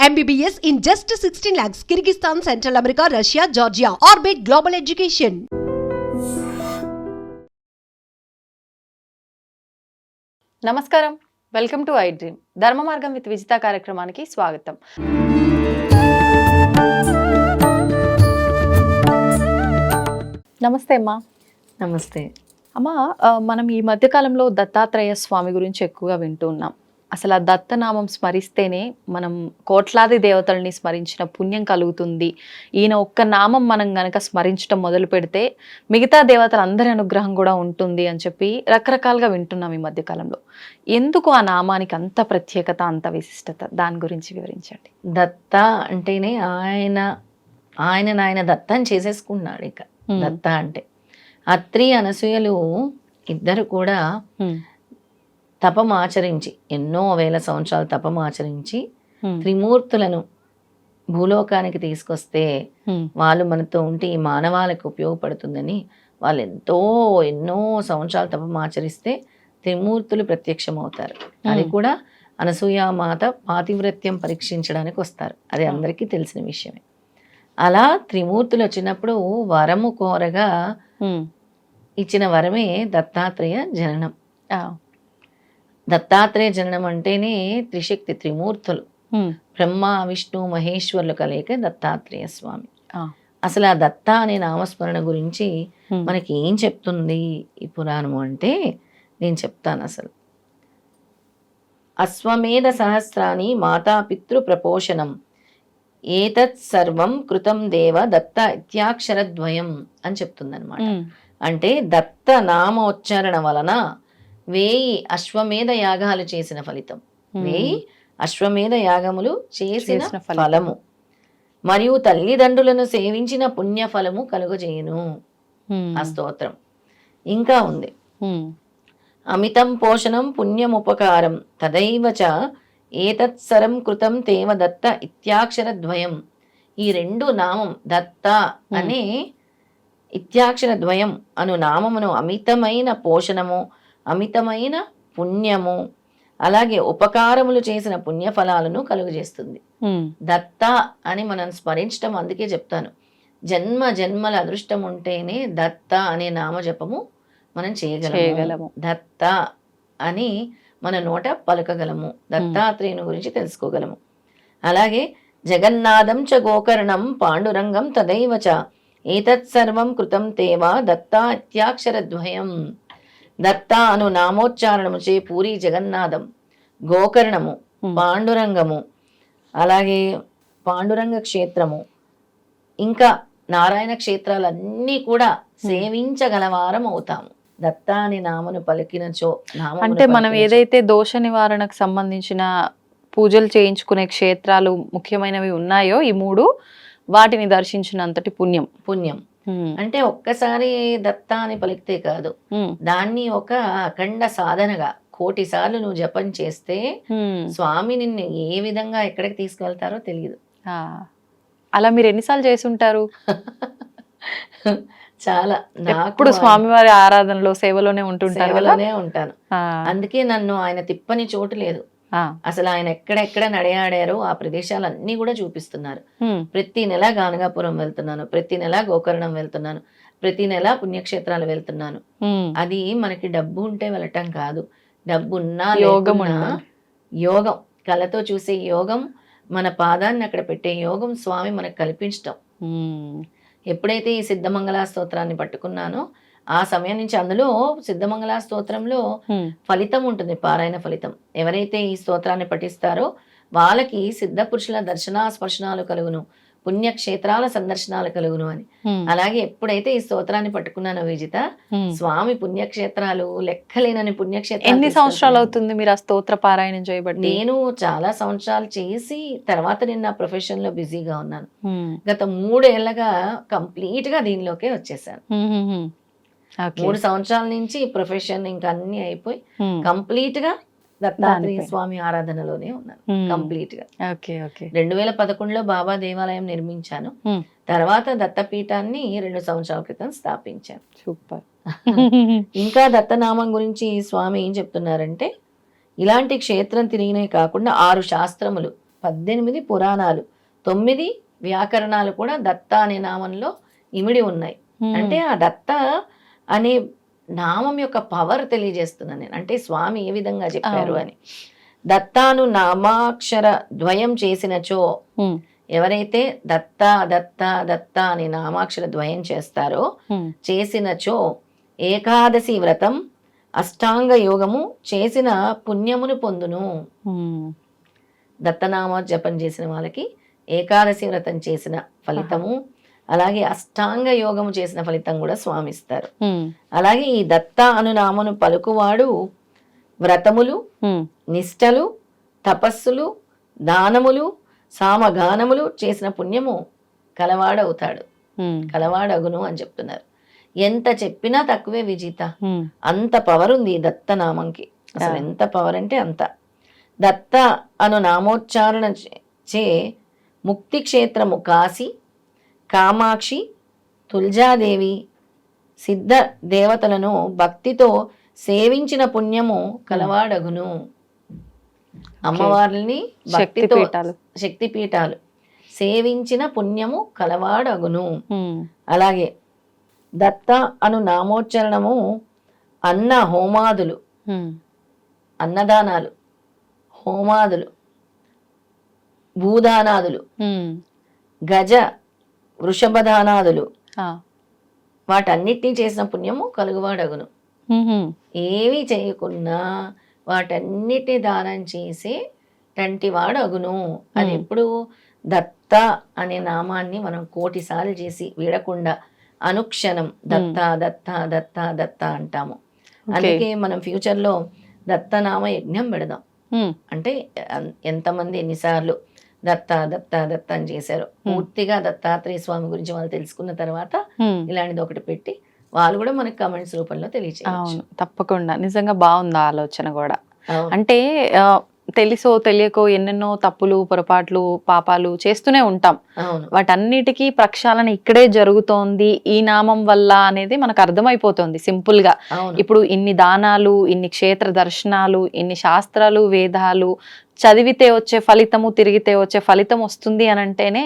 MBBS in just 16 lakhs. Kyrgyzstan, Central America, Russia, Georgia. Orbit Global Education. నమస్కారం, welcome to I dream. ధర్మ మార్గం with Vijitha కార్యక్రమానికి స్వాగతం. నమస్తే అమ్మా. నమస్తే అమ్మా, మనం ఈ మధ్యకాలంలో దత్తాత్రేయ స్వామి గురించి ఎక్కువగా వింటూ ఉన్నాం. అసలు ఆ దత్తనామం స్మరిస్తేనే మనం కోట్లాది దేవతల్ని స్మరించిన పుణ్యం కలుగుతుంది. ఈయన ఒక్క నామం మనం గనక స్మరించడం మొదలు పెడితే మిగతా దేవతలందరి అనుగ్రహం కూడా ఉంటుంది అని చెప్పి రకరకాలుగా వింటున్నాం ఈ మధ్యకాలంలో. ఎందుకు ఆ నామానికి అంత ప్రత్యేకత, అంత విశిష్టత? దాని గురించి వివరించండి. దత్త అంటేనే ఆయన దత్తాన్ని చేసేసుకున్నాడు. ఇక దత్త అంటే అత్రి అనసూయలు ఇద్దరు కూడా తపమాచరించి, ఎన్నో వేల సంవత్సరాలు తపమాచరించి త్రిమూర్తులను భూలోకానికి తీసుకొస్తే వాళ్ళు మనతో ఉంటే ఈ మానవాళికి ఉపయోగపడుతుందని వాళ్ళు ఎన్నో సంవత్సరాలు తపమాచరిస్తే త్రిమూర్తులు ప్రత్యక్షమవుతారు. అది కూడా అనసూయామాత పాతివ్రత్యం పరీక్షించడానికి వస్తారు. అది అందరికీ తెలిసిన విషయమే. అలా త్రిమూర్తులు వచ్చినప్పుడు వరము కోరగా ఇచ్చిన వరమే దత్తాత్రేయ జననం. దత్తాత్రేయ జననం అంటేనే త్రిశక్తి, త్రిమూర్తులు, బ్రహ్మ విష్ణు మహేశ్వరులు కలయిక దత్తాత్రేయ స్వామి. అసలు ఆ దత్త అనే నామస్మరణ గురించి మనకి ఏం చెప్తుంది ఈ పురాణము అంటే నేను చెప్తాను. అసలు అశ్వమేధ సహస్రాన్ని మాతాపితృ ప్రపోషణం ఏతత్ సర్వం కృతం దేవ దత్త ఇత్యాక్షరద్వయం అని చెప్తుందన్నమాట. అంటే దత్త నామోచ్చారణ వలన 1000 అశ్వమేధ యాగాలు చేసిన ఫలితం, 1000 అశ్వమేధ యాగములు చేసిన ఫలము, మరియు తల్లిదండ్రులను సేవించిన పుణ్య ఫలము కలుగజేయును ఆ స్తోత్రం. ఇంకా ఉంది, అమితం పోషణం పుణ్యముపకారం తదైవచ ఏతత్సరం కృతం తేవ దత్త ఇత్యాక్షర ద్వయం. ఈ రెండు నామం దత్త అనే ఇత్యాక్షర ద్వయం అను నామమును అమితమైన పోషణము, అమితమైన పుణ్యము, అలాగే ఉపకారములు చేసిన పుణ్యఫలాలను కలుగజేస్తుంది. దత్త అని మనం స్మరించడం అందుకే చెప్తాను, జన్మ జన్మల అదృష్టం ఉంటేనే దత్త అనే నామజపము మనం చేయగలము. దత్త అని మన నోట పలకగలము, దత్తాత్రేయుని గురించి తెలుసుకోగలము. అలాగే జగన్నాథం చ గోకర్ణం పాండురంగం తదైవచ ఏతత్ సర్వం కృతం తేవా దత్త ఇత్యాక్షర ద్వయం. దత్త అను నామోచ్చారణము చే పూరి జగన్నాథం, గోకర్ణము, పాండురంగము, అలాగే పాండురంగ క్షేత్రము, ఇంకా నారాయణ క్షేత్రాలన్నీ కూడా సేవించగలవారం అవుతాము దత్త అని నామను పలికినచో. అంటే మనం ఏదైతే దోష నివారణకు సంబంధించిన పూజలు చేయించుకునే క్షేత్రాలు ముఖ్యమైనవి ఉన్నాయో ఈ 3, వాటిని దర్శించినంతటి పుణ్యం. అంటే ఒక్కసారి దత్త అని పలికితే కాదు, దాన్ని ఒక అఖండ సాధనగా 1,000,000 సార్లు నువ్వు జపం చేస్తే స్వామి నిన్ను ఏ విధంగా ఎక్కడికి తీసుకెళ్తారో తెలియదు. అలా మీరు ఎన్నిసార్లు చేసి ఉంటారు? చాలా. ఎప్పుడు స్వామివారి ఆరాధనలో సేవలోనే ఉంటాను. అందుకే నన్ను ఆయన తిప్పని చోటు లేదు. అసలు ఆయన ఎక్కడెక్కడ నడయాడారో ఆ ప్రదేశాలన్నీ కూడా చూపిస్తున్నారు. ప్రతి నెల గానగాపురం వెళ్తున్నాను, ప్రతి నెల గోకర్ణం వెళ్తున్నాను, ప్రతి నెల పుణ్యక్షేత్రాలు వెళ్తున్నాను. అది మనకి డబ్బు ఉంటే వెళ్ళటం కాదు, డబ్బున్నా యోగం, కళ్ళతో చూసే యోగం, మన పాదాన్ని అక్కడ పెట్టే యోగం స్వామి మనకు కల్పించటం. ఎప్పుడైతే ఈ సిద్ధమంగళ స్తోత్రాన్ని పట్టుకున్నానో ఆ సమయం నుంచి, అందులో సిద్ధమంగళ స్తోత్రంలో ఫలితం ఉంటుంది, పారాయణ ఫలితం. ఎవరైతే ఈ స్తోత్రాన్ని పఠిస్తారో వాళ్ళకి సిద్ధ పురుషుల దర్శన స్పర్శనాలు కలుగును, పుణ్యక్షేత్రాల సందర్శనాలు కలుగును అని. అలాగే ఎప్పుడైతే ఈ స్తోత్రాన్ని పట్టుకున్నానో విజిత, స్వామి పుణ్యక్షేత్రాలు లెక్కలేనని పుణ్యక్షేత్రాలు. ఎన్ని సంవత్సరాలు అవుతుంది మీరు ఆ స్తోత్ర పారాయణం చేయబట్టి? నేను చాలా సంవత్సరాలు చేసి తర్వాత నేను నా ప్రొఫెషన్ లో బిజీగా ఉన్నాను. గత 3 ఏళ్లగా కంప్లీట్ గా దీనిలోకే వచ్చేసాను. 3 సంవత్సరాల నుంచి ప్రొఫెషన్ ఇంకా అన్ని అయిపోయి కంప్లీట్ గా దత్తాత్రేయ స్వామి ఆరాధనలోనే ఉన్నాను కంప్లీట్ గా. 2011లో బాబా దేవాలయం నిర్మించాను. తర్వాత దత్తపీఠాన్ని 2 సంవత్సరాల క్రితం స్థాపించాను. సూపర్. ఇంకా దత్తనామం గురించి స్వామి ఏం చెప్తున్నారంటే, ఇలాంటి క్షేత్రం తిరిగినే కాకుండా 6 శాస్త్రములు 18 పురాణాలు, 9 వ్యాకరణాలు కూడా దత్త అనే నామంలో ఇమిడి ఉన్నాయి. అంటే ఆ దత్త అనే నామం యొక్క పవర్ తెలియజేస్తున్నాను నేను. అంటే స్వామి ఏ విధంగా చెప్పారు అని. దత్తాను నామాక్షర ద్వయం చేసినచో, ఎవరైతే దత్త దత్త దత్త అనే నామాక్షర ద్వయం చేస్తారో, చేసినచో ఏకాదశి వ్రతం అష్టాంగ యోగము చేసిన పుణ్యమును పొందును. దత్తనామ జపం చేసిన వాళ్ళకి ఏకాదశి వ్రతం చేసిన ఫలితము, అలాగే అష్టాంగ యోగము చేసిన ఫలితం కూడా స్వామి ఇస్తారు. అలాగే ఈ దత్త అను నామను పలుకువాడు వ్రతములు, నిష్టలు, తపస్సులు, దానములు, సామగానములు చేసిన పుణ్యము కలవాడవుతాడు, కలవాడగును అని చెప్తున్నారు. ఎంత చెప్పినా తక్కువే విజిత. అంత పవర్ ఉంది ఈ దత్త నామంకి. అసలు ఎంత పవర్ అంటే అంత. దత్త అను నామోచ్చారణ చే ముక్తి క్షేత్రము కాశీ, కామాక్షి, తుల్జాదేవి, సిద్ధ దేవతలను భక్తితో సేవించిన పుణ్యము కలవాడగును. అమ్మవారిని భక్తితో, శక్తిపీఠాలు సేవించిన పుణ్యము కలవాడగును. అలాగే దత్త అను నామోచ్చరణము అన్న హోమాదులు, అన్నదానాలు, హోమాదులు, భూదానాదులు, గజ వృషభదానాదులు, వాటన్నిటినీ చేసిన పుణ్యము కలుగువాడగును. ఏవి చేయకున్నా వాటన్నిటిని దానం చేసే తంటివాడు అగును. అది ఎప్పుడు దత్త అనే నామాన్ని మనం 1,000 సార్లు చేసి వీడకుండా అనుక్షణం దత్త దత్త దత్త దత్త అంటాము. అందుకే మనం ఫ్యూచర్ లో దత్తనామ యజ్ఞం పెడదాం. అంటే ఎంతమంది ఎన్నిసార్లు దత్త దత్త దత్త అని చేశారు, పూర్తిగా దత్తాత్రేయ స్వామి గురించి వాళ్ళు తెలుసుకున్న తర్వాత ఇలాంటిది ఒకటి పెట్టి వాళ్ళు కూడా మనకి కమెంట్స్ రూపంలో తెలియచేయచ్చు. తప్పకుండా. నిజంగా బాగుంది ఆలోచన కూడా. అంటే తెలుసో తెలియకో ఎన్నెన్నో తప్పులు, పొరపాట్లు, పాపాలు చేస్తూనే ఉంటాం. వాటన్నిటికీ ప్రక్షాళన ఇక్కడే జరుగుతోంది ఈ నామం వల్ల అనేది మనకు అర్థమైపోతుంది సింపుల్ గా. ఇప్పుడు ఇన్ని దానాలు, ఇన్ని క్షేత్ర దర్శనాలు, ఇన్ని శాస్త్రాలు, వేదాలు చదివితే వచ్చే ఫలితము, తిరిగితే వచ్చే ఫలితం వస్తుంది అని అంటేనే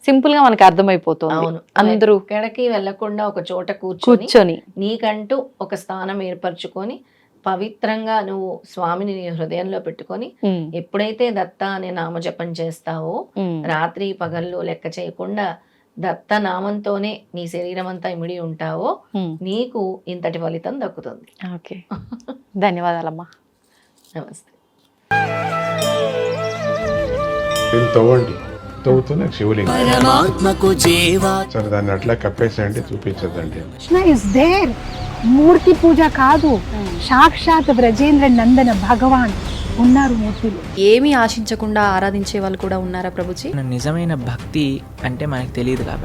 సింపుల్ గా మనకి అర్థమైపోతుంది. అందరూ ఎక్కడికి వెళ్లకుండా ఒక చోట కూర్చొని నీకంటూ ఒక స్థానం ఏర్పరచుకొని పవిత్రంగా నువ్వు స్వామిని నీ హృదయంలో పెట్టుకొని ఎప్పుడైతే దత్త అనే నామజపం చేస్తావో, రాత్రి పగళ్ళు లెక్క చేయకుండా దత్త నామంతోనే నీ శరీరం అంతా ఇమిడి ఉంటావో, నీకు ఇంతటి ఫలితం దక్కుతుంది. ఓకే, ధన్యవాదాలమ్మా. నమస్తే. తవ్వుతున్న శివలింగం సరే, దాన్ని అట్లా కప్పేసేయండి, చూపించదండి. Krishna is there. మూర్తి పూజ కాదు, సాక్షాత్ బ్రజేంద్ర నందన భగవాన్ ఉన్నారు మూర్తిలో. ఏమీ ఆశించకుండా ఆరాధించే వాళ్ళు కూడా ఉన్నారా ప్రభుజీ? నిజమైన భక్తి అంటే మనకు తెలియదు కాబట్టి